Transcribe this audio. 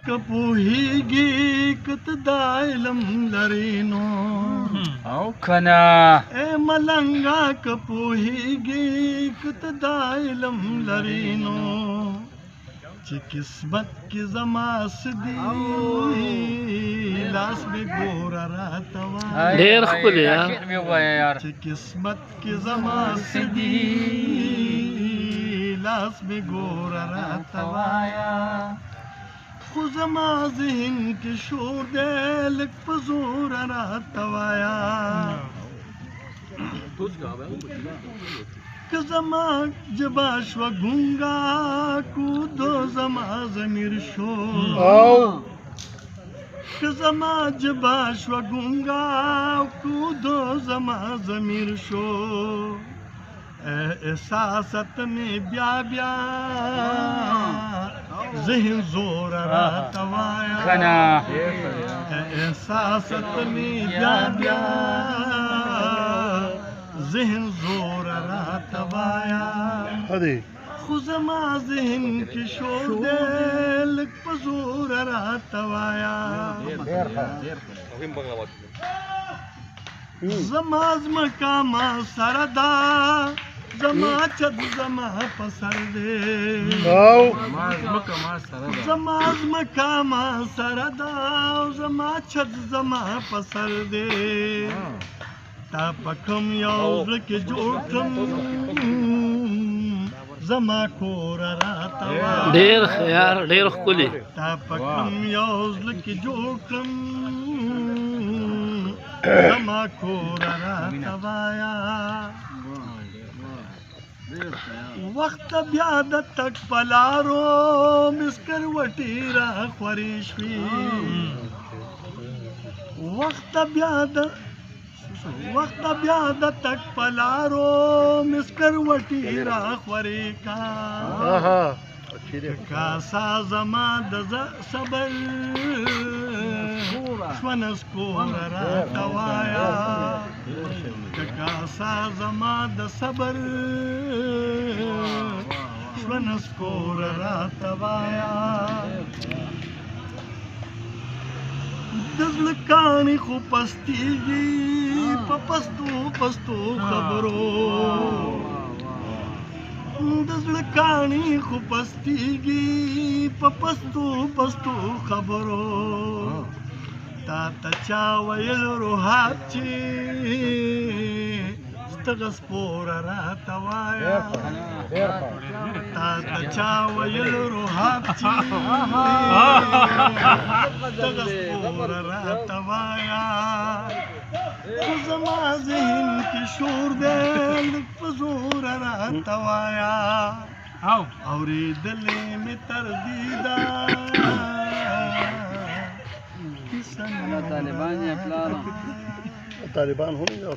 که پوهیږي که ته دا علم لرې نو او کنه اے ملنګه که پوهیږي که ته دا علم لرې نو چې قسمت کې زما سدي لاس مې ګوره راته وایه ډېر ښکلی شعر مې ووایه یار چې قسمت کې زما سدي لاس مې ګوره راته وایه خو زما ذهن کې شور دی لږ په زوره راته وایه که زما جبا شوه ګونګا کودو زما ضمیر شو که زما جبا شوه ګونګا کودو زما ضمیر شو احساسات میں بیا بیا ذہن زور راتا وایا کنه احساسات میں بیا بیا ذہن زور راتا وایا خو زما ذہن کی شور دے لگ پا زور راتا وایا زما زمکا ما سردا زما چد زما پسر دے زما زمکا ما سردا زما چد زما پسر دے تا پکم یو زلکی جوڑتم زما کور راتا وایا ډېر یار ډېر ښکلی تا پکم یو زلکی جوڑتم زما کور راته وایا وخت بیا د تک پلارو مسکر وټی را خورې شوې وخت بیا د تک پلارو مسکر وټی را خورې کاسا زما د صبر شونس کور راته وایا کاسا زما د صبر شونس کور راته وایا د زړه کاڼي خو پستېږي په پستو خبرو د زړه کاڼي خو پستېږي په پستو خبرو تا ته چا ویل روحات چې ستغه سپوره راته وایه تا ته چا ویل روحات چې ستغه سپوره راته وایه خو زما ذهن کې شور دی لږ په زوره راته وایه اورېدلې مې تر دیده طالبان یا پلار طالبان هم